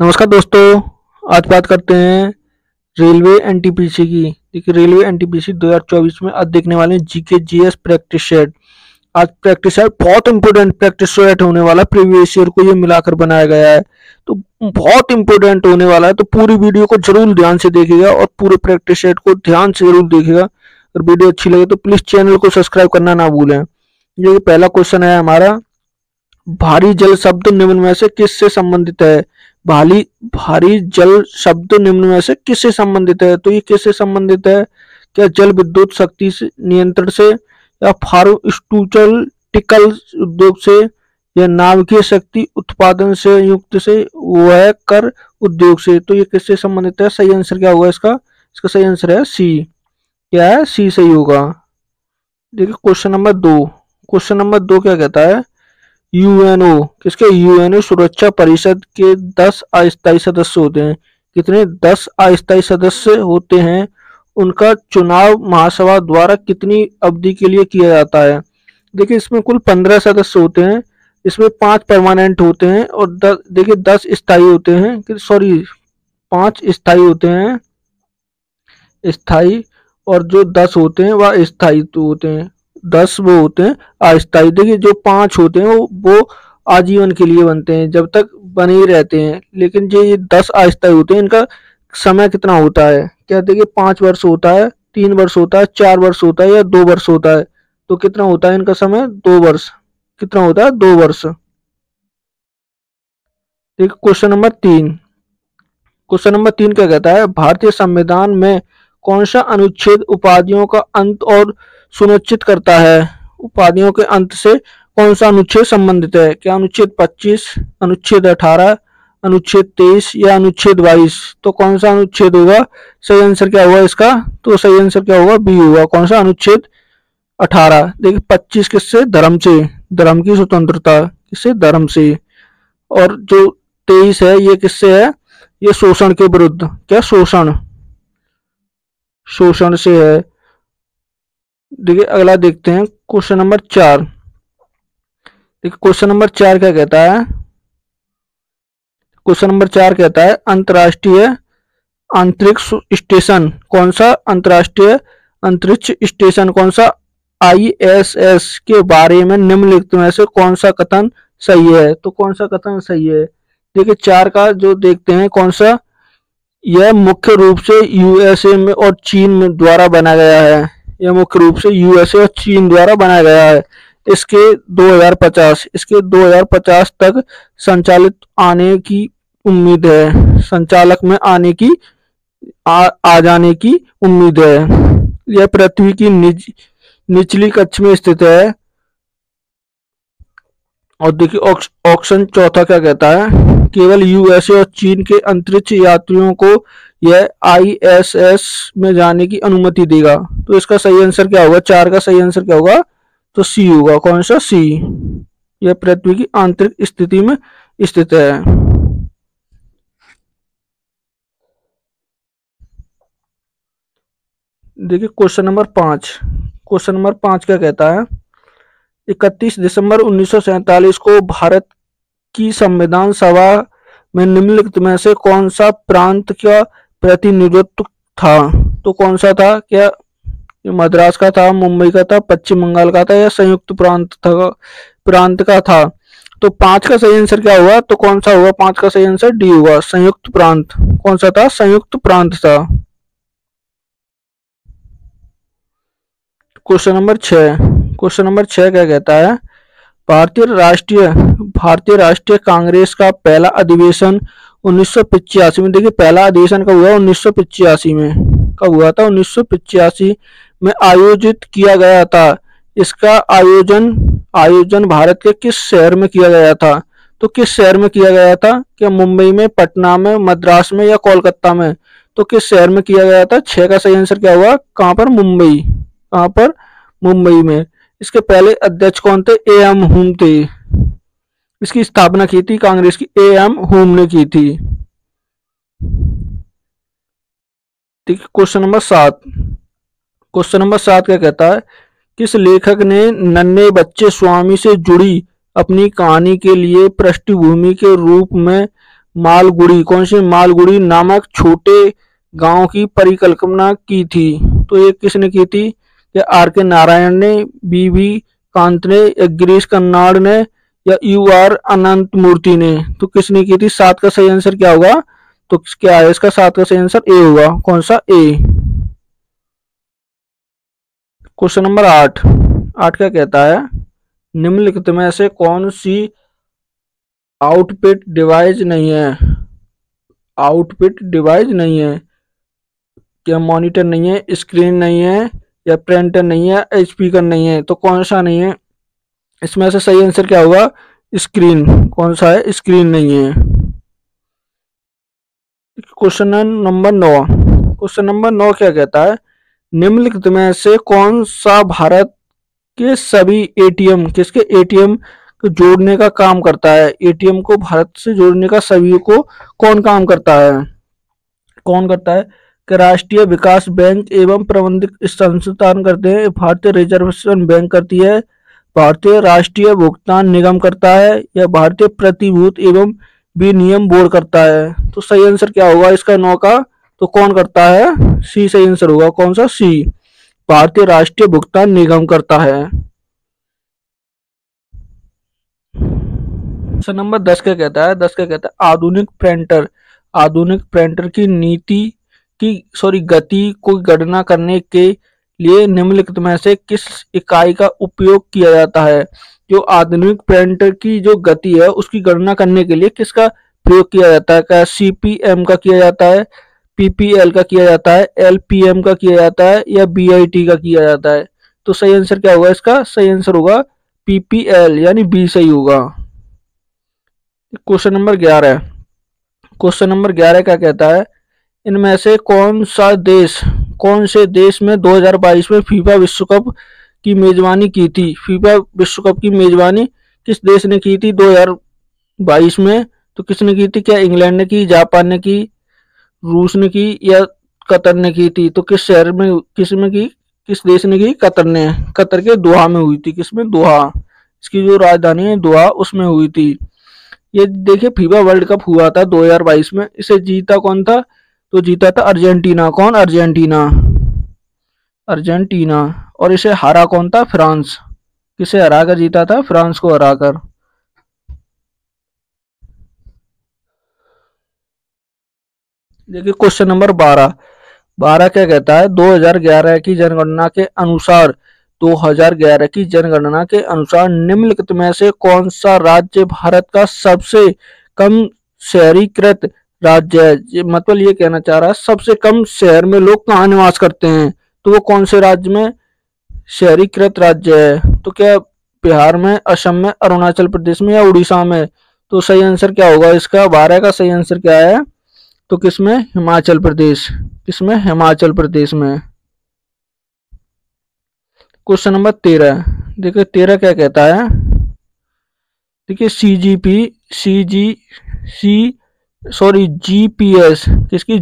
नमस्कार दोस्तों। आज बात करते हैं रेलवे एनटीपीसी की। देखिए, रेलवे एनटीपीसी 2024 में आज देखने वाले हैं जीके जीएस प्रैक्टिस सेट। आज प्रैक्टिस सेट बहुत इंपॉर्टेंट प्रैक्टिस सेट होने वाला, प्रीवियस ईयर को ये मिलाकर बनाया गया है, तो बहुत इंपॉर्टेंट होने वाला है। तो पूरी वीडियो को जरूर ध्यान से देखिएगा और पूरे प्रैक्टिस सेट को ध्यान से जरूर देखिएगा। अगर वीडियो अच्छी लगे तो प्लीज चैनल को सब्सक्राइब करना ना भूलें। ये पहला क्वेश्चन है हमारा, भारी जल शब्द निम्न में से किससे संबंधित है? भारी भारी जल शब्द निम्न में से किससे संबंधित है? तो ये किससे संबंधित है? क्या जल विद्युत शक्ति से नियंत्रण से, या फार्मास्यूटिकल उद्योग से, या नाभिकीय शक्ति उत्पादन से युक्त से, वह कर उद्योग से? तो ये किससे संबंधित है? सही आंसर क्या होगा इसका? इसका सही आंसर है सी। क्या है? सी सही होगा। देखिए क्वेश्चन नंबर 2। क्वेश्चन नंबर 2 क्या कहता है? यूएनओ, किसके? यूएनओ सुरक्षा परिषद के 10 अस्थायी सदस्य होते हैं। कितने? 10 अस्थायी सदस्य होते हैं। उनका चुनाव महासभा द्वारा कितनी अवधि के लिए किया जाता है? देखिए, इसमें कुल 15 सदस्य होते हैं। इसमें 5 परमानेंट होते हैं और देखिए 10 स्थायी होते हैं, सॉरी 5 स्थायी होते हैं, स्थायी, और जो 10 होते हैं वह स्थायी तो होते हैं। 10 वो होते हैं अस्थायी। देखिए जो 5 होते हैं वो आजीवन के लिए बनते हैं, जब तक बने ही रहते हैं। लेकिन जो ये 10 अस्थायी होते हैं, इनका समय कितना होता है? क्या देखिए 5 वर्ष होता है, 3 वर्ष होता है, 4 वर्ष होता है, या 2 वर्ष होता है? तो कितना होता है इनका समय? 2 वर्ष। कितना होता है? 2 वर्ष। देखिए क्वेश्चन नंबर 3। क्वेश्चन नंबर 3 क्या कहता है? भारतीय संविधान में कौन सा अनुच्छेद उपाधियों का अंत और सुनिश्चित करता है? उपाधियों के अंत से कौन सा अनुच्छेद संबंधित है? क्या अनुच्छेद 25, अनुच्छेद 18, अनुच्छेद 23, या अनुच्छेद 22? तो कौन सा अनुच्छेद होगा? सही आंसर क्या होगा इसका? तो सही आंसर क्या होगा? बी होगा। कौन सा? अनुच्छेद 18। देखिए 25 किससे? धर्म से, धर्म की स्वतंत्रता। किससे? धर्म से। और जो 23 है ये किससे है? ये शोषण के विरुद्ध। क्या? शोषण, शोषण से है। देखिए अगला देखते हैं क्वेश्चन नंबर 4। देखिए क्वेश्चन नंबर 4 क्या कहता है? क्वेश्चन नंबर 4 कहता है अंतर्राष्ट्रीय अंतरिक्ष स्टेशन कौन सा? अंतर्राष्ट्रीय अंतरिक्ष स्टेशन कौन सा? आईएसएस के बारे में निम्नलिखित में से कौन सा कथन सही है? तो कौन सा कथन सही है? देखिए 4 का जो देखते हैं कौन सा, यह मुख्य रूप से यूएसए में और चीन में द्वारा बनाया गया है। यह मुख्य रूप से यूएसए और चीन द्वारा बनाया गया है। इसके 2050 तक संचालित आने की उम्मीद है। संचालक में आने की आ जाने की उम्मीद है। यह पृथ्वी की निचली कक्ष में स्थित है। और देखिए ऑप्शन चौथा क्या कहता है? केवल यूएसए और चीन के अंतरिक्ष यात्रियों को यह आईएसएस में जाने की अनुमति देगा। तो इसका सही आंसर क्या होगा? 4 का सही आंसर क्या होगा? तो सी होगा। कौन सा? सी। यह पृथ्वी की आंतरिक स्थिति में स्थित है। देखिए क्वेश्चन नंबर 5। क्वेश्चन नंबर 5 क्या कहता है? 31 दिसंबर 1947 को भारत की संविधान सभा में निम्नलिखित में से कौन सा प्रांत का प्रतिनिधित्व था? तो कौन सा था? क्या मद्रास का था, मुंबई का था, पश्चिम बंगाल का था, या संयुक्त प्रांत का था? तो 5 का सही आंसर क्या होगा? तो कौन सा होगा? 5 का सही आंसर डी होगा, संयुक्त प्रांत। कौन सा था? संयुक्त प्रांत था। Question number 6। क्वेश्चन नंबर 6 क्या कहता है? भारतीय राष्ट्रीय कांग्रेस का पहला अधिवेशन 1985 में, देखिए पहला अधिवेशन कब हुआ? 1985 में। कब हुआ था? 1985 में आयोजित किया गया था। इसका आयोजन भारत के किस शहर में किया गया था? तो किस शहर में किया गया था? क्या मुंबई में, पटना में, मद्रास में, या कोलकाता में? तो किस शहर में किया गया था? 6 का सही आंसर क्या हुआ? कहां पर? मुंबई। कहां पर? मुंबई में। इसके पहले अध्यक्ष कौन थे? ए एम हुम थे। इसकी स्थापना की थी कांग्रेस की ए एम हुम ने की थी। ठीक है। Question number 7। क्वेश्चन नंबर 7 क्या कहता है? किस लेखक ने नन्हे बच्चे स्वामी से जुड़ी अपनी कहानी के लिए पृष्ठभूमि के रूप में मालगुड़ी, कौन सी मालगुड़ी नामक छोटे गांव की परिकल्पना की थी? तो ये किसने की थी? ये आर के नारायण ने, बी वी कांत ने, या गिरीश कर्नाड ने, या यू आर अनंत मूर्ति ने? तो किसने की थी? सात का सही आंसर क्या होगा? तो क्या है इसका? सात का सही आंसर ए होगा। कौन सा? ए। Question number 8। 8 क्या कहता है? निम्नलिखित में से कौन सी आउटपुट डिवाइस नहीं है? आउटपुट डिवाइस नहीं है। क्या मॉनिटर नहीं है, स्क्रीन नहीं है, या प्रिंटर नहीं है, स्पीकर नहीं है? तो कौन सा नहीं है इसमें से? सही आंसर क्या होगा? स्क्रीन। कौन सा है? स्क्रीन नहीं है। Question number 9। क्वेश्चन नंबर 9 क्या कहता है? निम्नलिखित में से कौन सा भारत के सभी एटीएम, किसके एटीएम को जोड़ने का काम करता है? एटीएम को भारत से जोड़ने का सभी को कौन काम करता है? कौन करता है? कि राष्ट्रीय विकास बैंक एवं प्रबंधित संस्थान करते हैं, भारतीय रिजर्व बैंक करती है, भारतीय राष्ट्रीय भुगतान निगम करता है, या भारतीय प्रतिभूति एवं विनियम बोर्ड करता है? तो सही आंसर क्या होगा इसका 9 का? तो कौन करता है? सी सही आंसर होगा। कौन सा? सी, भारतीय राष्ट्रीय भुगतान निगम करता है। क्वेश्चन नंबर 10 क्या कहता है? 10 क्या कहता है? आधुनिक प्रिंटर की नीति की गति को गणना करने के लिए निम्नलिखित में से किस इकाई का उपयोग किया जाता है? जो आधुनिक प्रिंटर की जो गति है उसकी गणना करने के लिए किसका प्रयोग किया जाता है? क्या सीपीएम का किया जाता है, पीपीएल का किया जाता है, एलपीएम का किया जाता है, या बीआईटी का किया जाता है? तो सही आंसर क्या होगा इसका? सही आंसर होगा पीपीएल, यानी बी सही होगा। Question number 11। क्वेश्चन नंबर 11 क्या कहता है? इनमें से कौन से देश में 2022 में फीफा विश्व कप की मेजबानी की थी? फीफा विश्व कप की मेजबानी किस देश ने की थी 2022 में? तो किसने की थी? क्या इंग्लैंड ने की, जापान ने की, रूस ने की, या कतर ने की थी? तो किस शहर में, किसमें की, किस देश ने की? कतर ने। कतर के दोहा में हुई थी। किसमें? दोहा। इसकी जो राजधानी है दोहा, उसमें हुई थी। ये देखिए फीफा वर्ल्ड कप हुआ था 2022 में, इसे जीता कौन था? तो जीता था अर्जेंटीना। कौन? अर्जेंटीना। अर्जेंटीना। और इसे हारा कौन था? फ्रांस। किसे हराकर जीता था? फ्रांस को हराकर। देखिए क्वेश्चन नंबर 12। 12 क्या कहता है? 2011 की जनगणना के अनुसार 2011 की जनगणना के अनुसार निम्नलिखित में से कौन सा राज्य भारत का सबसे कम शहरीकृत राज्य है? मतलब ये कहना चाह रहा है सबसे कम शहर में लोग कहाँ निवास करते हैं, तो वो कौन से राज्य में शहरीकृत राज्य है? तो क्या बिहार में, असम में, अरुणाचल प्रदेश में, या उड़ीसा में? तो सही आंसर क्या होगा इसका? 12 का सही आंसर क्या है? तो किसमें? हिमाचल प्रदेश। किसमें? हिमाचल प्रदेश में। Question number 13। देखिए 13 क्या कहता है? देखिए जीपीएस, किसकी?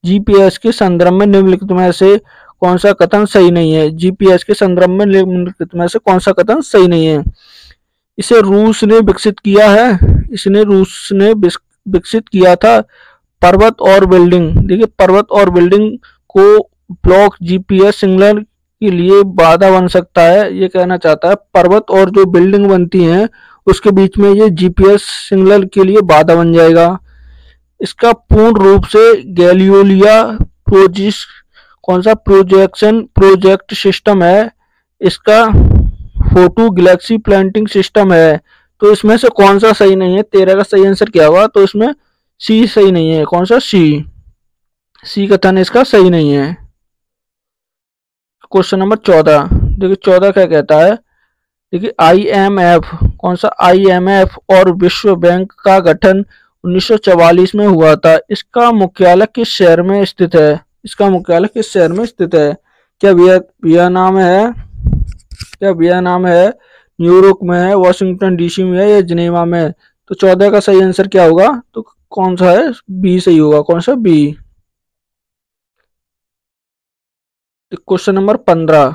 जीपीएस के संदर्भ में निम्नलिखित में से कौन सा कथन सही नहीं है? जीपीएस के संदर्भ में निम्नलिखित में से कौन सा कथन सही नहीं है? इसे रूस ने विकसित किया है, इसने रूस ने विकसित किया था। पर्वत और बिल्डिंग, देखिए पर्वत और बिल्डिंग को ब्लॉक जीपीएस सिग्नल के लिए बाधा बन सकता है, ये कहना चाहता है। पर्वत और जो बिल्डिंग बनती हैं उसके बीच में ये जीपीएस सिग्नल के लिए बाधा बन जाएगा। इसका पूर्ण रूप से गैलियोलिया प्रोजिस कौन सा प्रोजेक्ट सिस्टम है? इसका फोटो गैलेक्सी प्लांटिंग सिस्टम है। तो इसमें से कौन सा सही नहीं है? 13 का सही आंसर क्या होगा? तो इसमें सी सही नहीं है। कौन सा? सी कथन इसका सही नहीं है। Question number 14। देखिए 14 क्या कहता है? देखिए आईएमएफ, कौन सा? आईएमएफ और विश्व बैंक का गठन 1944 में हुआ था। इसका मुख्यालय किस शहर में स्थित है? इसका मुख्यालय किस शहर में स्थित है? क्या वियतनाम है, क्या वियतनाम है, न्यूयॉर्क में है, वॉशिंगटन डीसी में है, या जिनेवा में? तो 14 का सही आंसर क्या होगा? तो कौन सा है? बी सही होगा। कौन सा? B. Question number 15।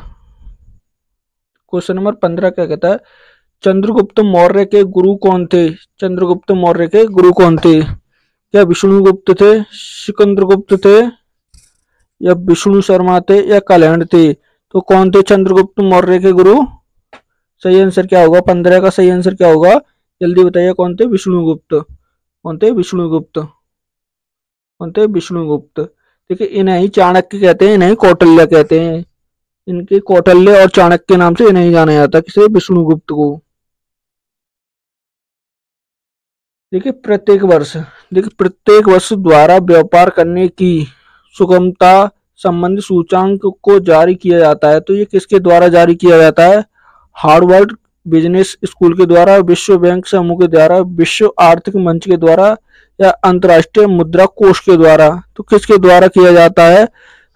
Question number 15 क्या कहता है? चंद्रगुप्त मौर्य के गुरु कौन थे? चंद्रगुप्त मौर्य के गुरु कौन थे? क्या विष्णुगुप्त थे, सिकंदरगुप्त थे, या विष्णु शर्मा थे, या कलहण थे? तो कौन थे चंद्रगुप्त मौर्य के गुरु? सही आंसर क्या होगा? 15 का सही आंसर क्या होगा? जल्दी बताइए। कौन थे? विष्णुगुप्त। कौन थे? विष्णुगुप्त। कौन थे? विष्णुगुप्त। देखिए, इन्हें ही चाणक्य कहते हैं, इन्हें ही कौटिल्य कहते हैं। इनके कौटिल्य और चाणक्य नाम से इन्हें ही जाना जाता है। किसे? विष्णुगुप्त को। देखिए प्रत्येक वर्ष द्वारा व्यापार करने की सुगमता संबंधी सूचांक को जारी किया जाता है। तो ये किसके द्वारा जारी किया जाता है? हार्वर्ड बिजनेस स्कूल के द्वारा, विश्व बैंक समूह के द्वारा, विश्व आर्थिक मंच के द्वारा, या अंतर्राष्ट्रीय मुद्रा कोष के द्वारा। तो किसके द्वारा किया जाता है?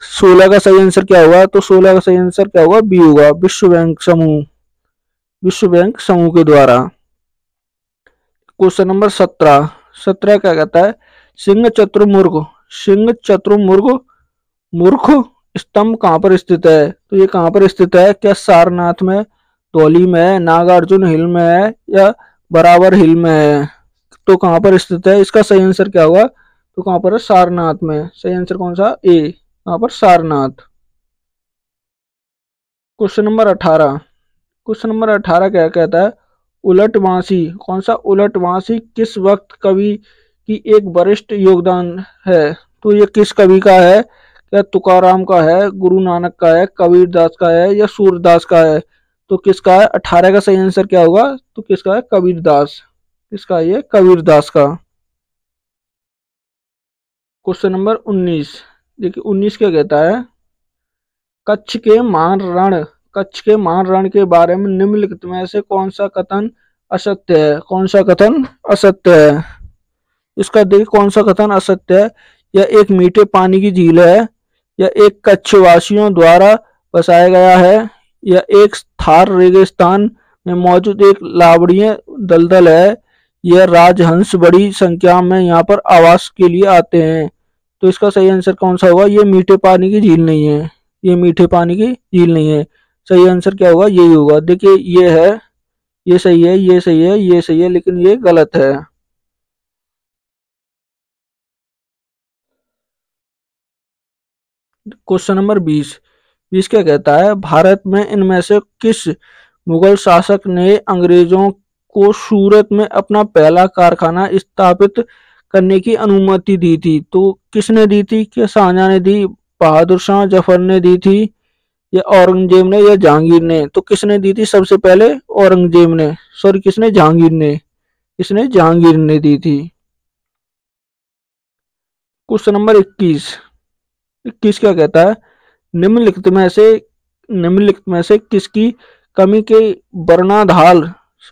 16 का सही आंसर क्या होगा? तो 16 का सही आंसर क्या होगा? बी होगा, विश्व बैंक समूह। विश्व बैंक समूह के द्वारा। Question number 17। 17 क्या कहता है? सिंह चतुर्मुर्ग, सिंह चतुर्मुर्ग मूर्ख स्तंभ कहाँ पर स्थित है? तो ये कहाँ पर स्थित है? क्या सारनाथ में, धौली में, नागार्जुन हिल में है, या बराबर हिल में है? तो कहाँ पर स्थित है? इसका सही आंसर क्या होगा? तो कहाँ पर है? सारनाथ में। सही आंसर कौन सा? ए। कहाँ पर? Sarnath. Question number 18। Question number 18 क्या कहता है? उलटवासी, कौन सा? उलटवासी किस वक्त कवि की एक वरिष्ठ योगदान है? तो ये किस कवि का है? क्या तुकाराम का है, गुरु नानक का है, कबीर दास का है, या सूरदास का है? तो किसका है? 18 का सही आंसर क्या होगा? तो किसका है? कबीर दास। किसका है ये? कबीर दास का। Question number 19। देखिए 19 क्या कहता है? कच्छ के मान रण, कच्छ के मान रण के बारे में निम्नलिखित में से कौन सा कथन असत्य है? कौन सा कथन असत्य है? इसका देखिए कौन सा कथन असत्य है? या एक मीठे पानी की झील है, या एक कच्छ वासियों द्वारा बसाया गया है, या एक थार रेगिस्तान में मौजूद एक लावणीय दलदल है, या राजहंस बड़ी संख्या में यहाँ पर आवास के लिए आते हैं। तो इसका सही आंसर कौन सा होगा? ये मीठे पानी की झील नहीं है। ये मीठे पानी की झील नहीं है। सही आंसर क्या होगा? यही होगा। देखिए ये है, ये सही है, ये सही है, ये सही है, लेकिन ये गलत है। Question number 20। 20 क्या कहता है? भारत में इनमें से किस मुगल शासक ने अंग्रेजों को सूरत में अपना पहला कारखाना स्थापित करने की अनुमति दी थी? तो किसने दी थी? क्या शाहजहां ने दी, बहादुर शाह जफर ने दी थी, या औरंगजेब ने, या जहांगीर ने? तो किसने दी थी सबसे पहले? औरंगजेब ने। सॉरी, किसने? जहांगीर ने। किसने? जहांगीर ने दी थी। Question number 21। 21 क्या कहता है? निम्नलिखित में से निम्नलिखित में से किसकी कमी के वर्णाधार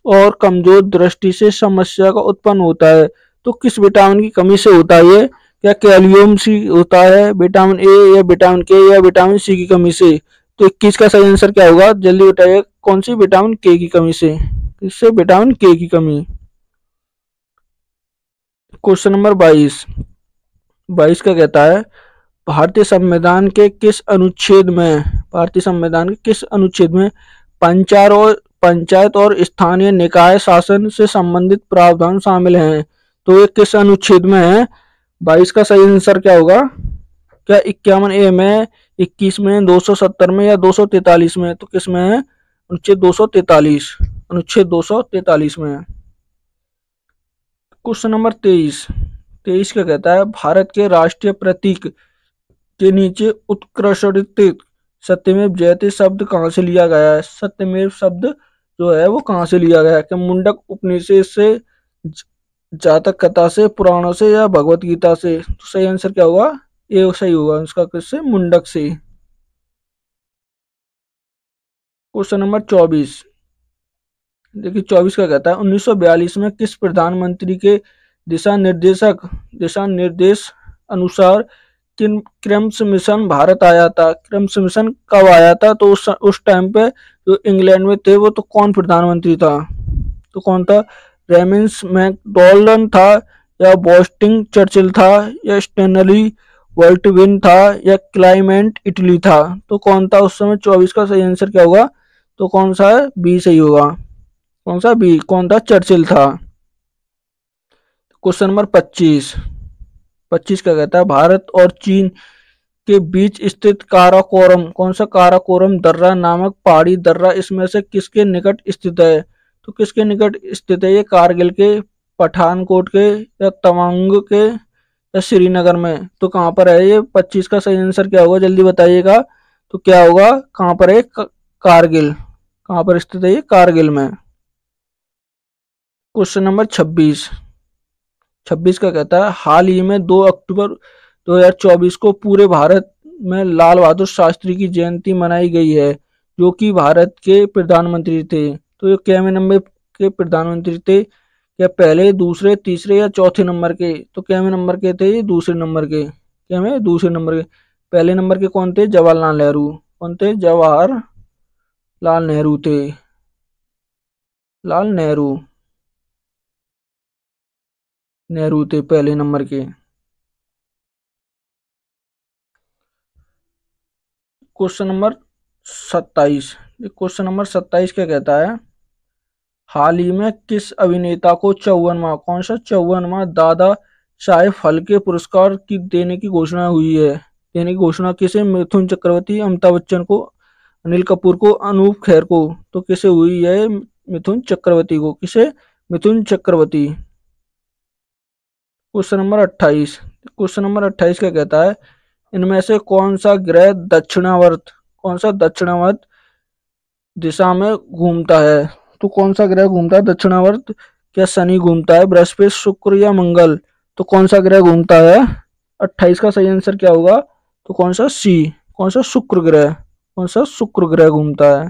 और कमजोर दृष्टि से समस्या का उत्पन्न होता है? तो किस विटामिन की कमी से होता है ये? क्या कैल्शियम सी होता है, विटामिन ए, या विटामिन के, या विटामिन सी की कमी से? तो 21 का सही आंसर क्या होगा? जल्दी बताइए। कौन सी? विटामिन के की कमी से। किससे? विटामिन के की कमी। Question number 22। 22 का कहता है? भारतीय संविधान के किस अनुच्छेद में, भारतीय संविधान के किस अनुच्छेद में पंचायत और स्थानीय निकाय शासन से संबंधित प्रावधान शामिल हैं? तो ये किस अनुच्छेद में है? 22 का सही आंसर क्या होगा? क्या 51 ए में, 21 में, 270 में, या 243 में? तो किस में है? अनुच्छेद 243। अनुच्छेद 243 में है। Question number 23। 23 क्या कहता है? भारत के राष्ट्रीय प्रतीक के नीचे उत्कृष्ट सत्यमेव जयते शब्द कहाँ से लिया गया है? सत्यमेव शब्द जो है वो कहाँ से लिया गया है? क्या मुंडक उपनिषद से, जातक कथा से, पुराणों से, या भगवत गीता से? तो सही आंसर क्या होगा? ये सही होगा। इसका किससे? मुंडक से। Question number 24। देखिए 24 का कहता है? 1942 में किस प्रधानमंत्री के दिशा निर्देश अनुसार किन क्रेम्स मिशन भारत आया था? क्रेम्स मिशन कब आया था? तो उस टाइम पे जो इंग्लैंड में थे वो तो कौन प्रधानमंत्री था? तो कौन था? रेमिंस मैकडॉनल्ड था, या बोस्टिंग चर्चिल था, या स्टेनली वर्टविन था, या क्लाइमेंट इटली था? तो कौन था उस समय? 24 का सही आंसर क्या होगा? तो कौन सा है? बी सही होगा। कौन सा बी, कौन था, चर्चिल था। Question number 25। 25 क्या कहता है, भारत और चीन के बीच स्थित काराकोरम, कौन सा काराकोरम दर्रा नामक पहाड़ी दर्रा इसमें से किसके निकट स्थित है। तो किसके निकट स्थित है ये, कारगिल के, पठानकोट के, या तवांग के, या श्रीनगर में। तो कहाँ पर है ये, 25 का सही आंसर क्या होगा, जल्दी बताइएगा। तो क्या होगा, कहाँ पर है, कारगिल। कहाँ पर स्थित है ये, कारगिल में। Question number 26। 26 का कहता है, हाल ही में 2 अक्टूबर 2024 को पूरे भारत में लाल बहादुर शास्त्री की जयंती मनाई गई है, जो कि भारत के प्रधानमंत्री थे। तो ये कैवे नंबर के प्रधानमंत्री थे, या पहले, दूसरे, तीसरे या चौथे नंबर के। तो कैवे नंबर के थे ये, दूसरे नंबर के। कैवे दूसरे नंबर के। पहले नंबर के कौन थे, जवाहरलाल नेहरू। कौन थे, जवाहरलाल नेहरू थे, लाल नेहरू, नेहरू थे पहले नंबर के। Question number 27। क्वेश्चन नंबर 27 क्या कहता है, हाल ही में किस अभिनेता को 54वां, कौन सा 54वां दादा साहेब फाल्के पुरस्कार की देने की घोषणा हुई है। देने की घोषणा किसे, मिथुन चक्रवर्ती, अमिताभ बच्चन को, अनिल कपूर को, अनूप खेर को। तो किसे हुई है, मिथुन चक्रवर्ती को। किसे, Mithun Chakraborty. Question number 28। Question number 28 क्या कहता है, इनमें से कौन सा ग्रह दक्षिणावर्त, कौन सा दक्षिणावर्त दिशा में घूमता है। तो कौन सा ग्रह घूमता है दक्षिणावर्त, क्या शनि घूमता है, बृहस्पति, शुक्र या मंगल। तो कौन सा ग्रह घूमता है, 28 का सही आंसर क्या होगा। तो कौन सा सी, कौन सा शुक्र ग्रह, कौन सा शुक्र ग्रह घूमता है।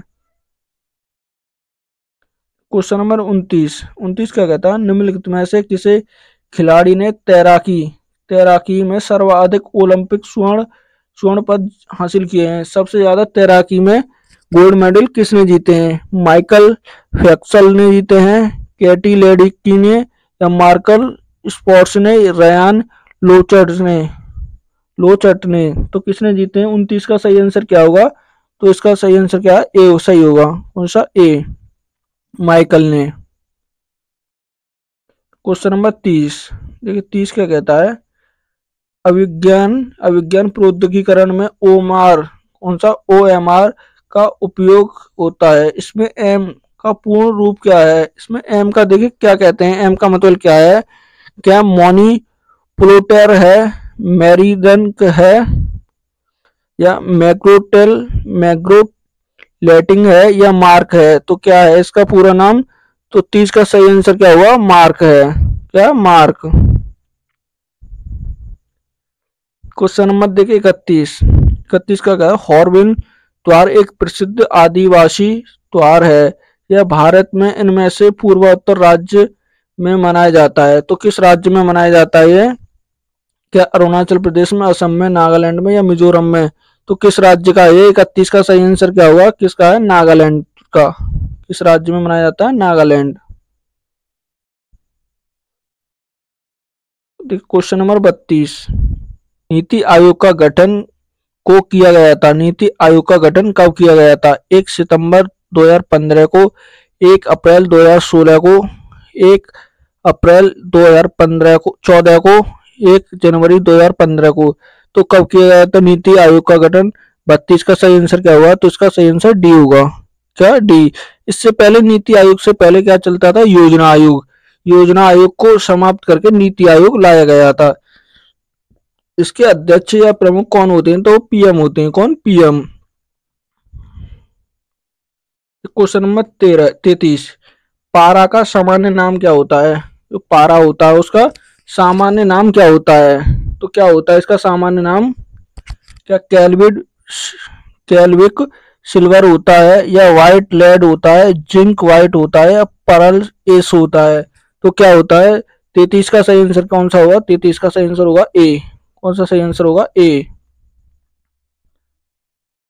Question number 29। 29 क्या कहता है, निम्नलिखित में से किसे खिलाड़ी ने तैराकी, तैराकी में सर्वाधिक ओलंपिक स्वर्ण स्वर्ण पद हासिल किए हैं। सबसे ज्यादा तैराकी में गोल्ड मेडल किसने जीते हैं, माइकल फेक्सल ने जीते हैं, कैटी लेडिकी ने, या मार्कल स्पोर्ट्स ने, रयान लोचट ने। तो किसने जीते हैं, 29 का सही आंसर क्या होगा। तो इसका सही आंसर क्या है, ए सही होगा। कौन सा, ए, माइकल ने। Question number 30। देखिए 30 क्या कहता है, अभिज्ञान अभिज्ञान प्रौद्योगिकीकरण में ओमार, कौन सा, OMR का उपयोग होता है। इसमें एम का पूर्ण रूप क्या है। इसमें एम का देखिए क्या कहते हैं, एम का मतलब क्या है, क्या मॉनिपुलेटर है, मेरिडन है, या मैग्रोलेटिंग है, या मार्क है। तो क्या है इसका पूरा नाम। तो 30 का सही आंसर क्या हुआ, मार्क है। क्या, मार्क। क्वेश्चन नंबर देखिए 31। 31 का क्या है, हॉर्नबिल त्योहार एक प्रसिद्ध आदिवासी त्योहार है। यह भारत में इनमें से पूर्वोत्तर राज्य में मनाया जाता है। तो किस राज्य में मनाया जाता है ये, क्या अरुणाचल प्रदेश में, असम में, नागालैंड में, या मिजोरम में। तो किस राज्य का है ये, 31 का सही आंसर क्या होगा, किसका है, नागालैंड का। किस राज्य में मनाया जाता है, नागालैंड। Question number 32। नीति आयोग का गठन को किया गया था। नीति आयोग का गठन कब किया गया था, 1 सितंबर 2015 को, 1 अप्रैल 2016 को, 1 अप्रैल 2015 को, 14 को, 1 जनवरी 2015 को। तो कब किया गया था नीति आयोग का गठन। 32 का सही आंसर क्या हुआ, तो इसका सही आंसर डी होगा। क्या, डी। इससे पहले नीति आयोग से पहले क्या चलता था, योजना आयोग। योजना आयोग को समाप्त करके नीति आयोग लाया गया था। इसके अध्यक्ष या प्रमुख कौन होते हैं, तो PM होते हैं। कौन, PM। Question number 33। पारा का सामान्य नाम क्या होता है। जो पारा होता है उसका सामान्य नाम क्या होता है। तो क्या होता है इसका सामान्य नाम, क्या कैल्विक सिल्वर होता है, या व्हाइट लेड होता है, जिंक व्हाइट होता है, या परल एस होता है। तो क्या होता है, 33 का सही आंसर कौन सा होगा, 33 का सही आंसर होगा ए। कौन सा सही आंसर होगा, ए।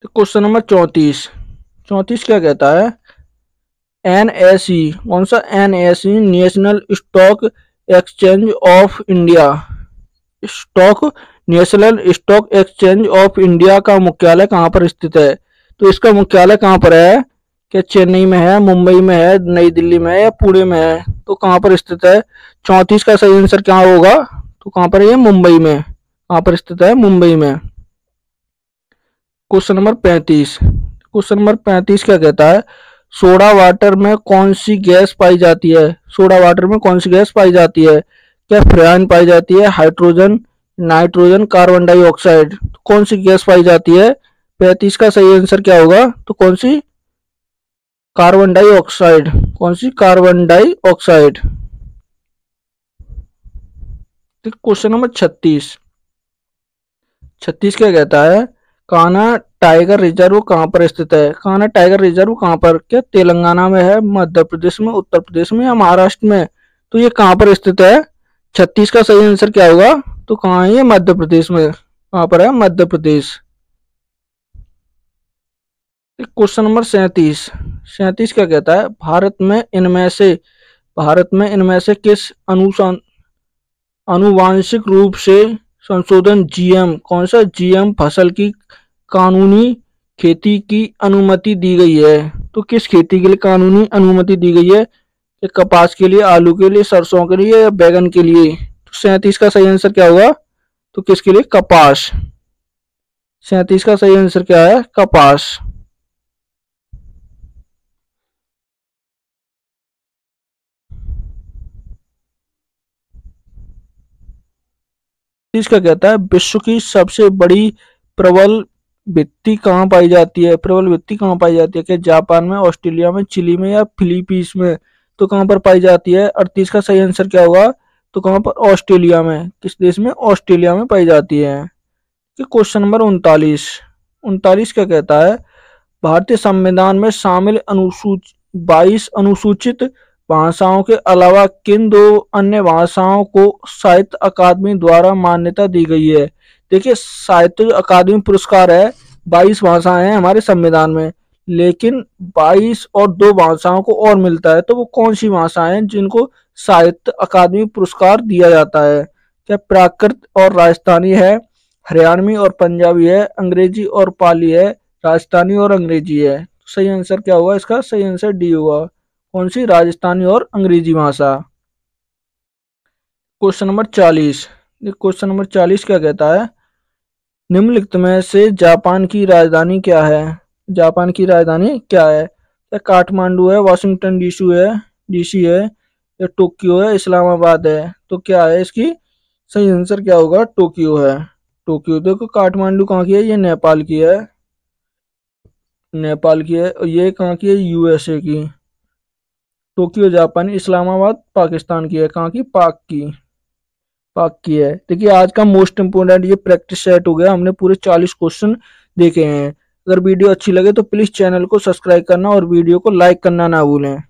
Question number 34। 34 क्या कहता है, NSE, कौन सा, NSE national stock exchange of India, national stock exchange of India का मुख्यालय कहाँ पर स्थित है। तो इसका मुख्यालय कहाँ पर है, क्या चेन्नई में है, मुंबई में है, नई दिल्ली में है या पुणे में है? तो कहाँ पर स्थित है? 34 का सही आंसर क्या होगा? तो कहाँ पर है ये? मुंबई में। कहाँ पर स्थित है? मुंबई में। Question number 35। क्वेश्चन नंबर 35 क्या कहता है? सोडा वाटर में कौन सी गैस पाई जाती है? सोडा वाटर में कौन सी गैस पाई जाती है? क्या फ्रेन पाई जाती है, हाइड्रोजन, नाइट्रोजन, कार्बन डाइऑक्साइड? तो कौन सी गैस पाई जाती है? 35 का सही आंसर क्या होगा? तो कौन सी? Carbon dioxide. कौन सी? Carbon dioxide. Question number 36। 36 क्या कहता है? कान्हा टाइगर रिजर्व कहाँ पर स्थित है? कान्हा टाइगर रिजर्व कहाँ पर? क्या तेलंगाना में है, मध्य प्रदेश में, उत्तर प्रदेश में या महाराष्ट्र में? तो ये कहाँ पर स्थित है? 36 का सही आंसर क्या होगा? तो कहाँ है ये? मध्य प्रदेश में। कहाँ पर है? मध्य प्रदेश। Question number 37। 37 क्या कहता है? भारत में इनमें से किस आनुवांशिक रूप से संशोधन जीएम, कौन सा जीएम फसल की कानूनी खेती की अनुमति दी गई है? तो किस खेती के लिए कानूनी अनुमति दी गई है? ये कपास के लिए, आलू के लिए, सरसों के लिए या बैगन के लिए? तो 37 का सही आंसर क्या होगा? तो किसके लिए? कपास। 37 का सही आंसर क्या है? कपास। इसका कहता है विश्व की सबसे बड़ी प्रबल भित्ति कहाँ पाई जाती है? प्रबल भित्ति कहाँ पाई जाती है? क्या जापान में, ऑस्ट्रेलिया में, चिली में या फिलीपींस में? तो कहाँ पर पाई जाती है? 38 का सही आंसर क्या होगा? तो कहाँ पर? ऑस्ट्रेलिया में। किस देश में? ऑस्ट्रेलिया में पाई जाती है। Question number 39। 39 क्या कहता है? भारतीय संविधान में शामिल 22 अनुसूचित भाषाओं के अलावा किन दो अन्य भाषाओं को साहित्य अकादमी द्वारा मान्यता दी गई है? देखिए, साहित्य अकादमी पुरस्कार है, 22 भाषाएं हैं हमारे संविधान में, लेकिन 22 और 2 भाषाओं को और मिलता है। तो वो कौन सी भाषाएं हैं जिनको साहित्य अकादमी पुरस्कार दिया जाता है? क्या प्राकृत और राजस्थानी है, हरियाणवी और पंजाबी है, अंग्रेजी और पाली है, राजस्थानी और अंग्रेजी है? तो सही आंसर क्या होगा इसका? सही आंसर डी होगा। कौन सी? राजस्थानी और अंग्रेजी भाषा। Question number 40। क्वेश्चन नंबर 40 क्या कहता है? निम्नलिखित में से जापान की राजधानी क्या है? जापान की राजधानी क्या है? क्या काठमांडू है, वाशिंगटन डीसी है या टोक्यो है, इस्लामाबाद है? तो क्या है इसकी? सही आंसर क्या होगा? टोक्यो है। टोक्यो। देखो, काठमांडू कहाँ की है? ये नेपाल की है। नेपाल की है। और ये कहाँ की है? यूएसए की। टोक्यो जापान, इस्लामाबाद पाकिस्तान की है। कहाँ की? पाक की है। देखिए, आज का मोस्ट इंपोर्टेंट ये प्रैक्टिस सेट हो गया, हमने पूरे 40 क्वेश्चन देखे हैं। अगर वीडियो अच्छी लगे तो प्लीज चैनल को सब्सक्राइब करना और वीडियो को लाइक करना ना भूलें।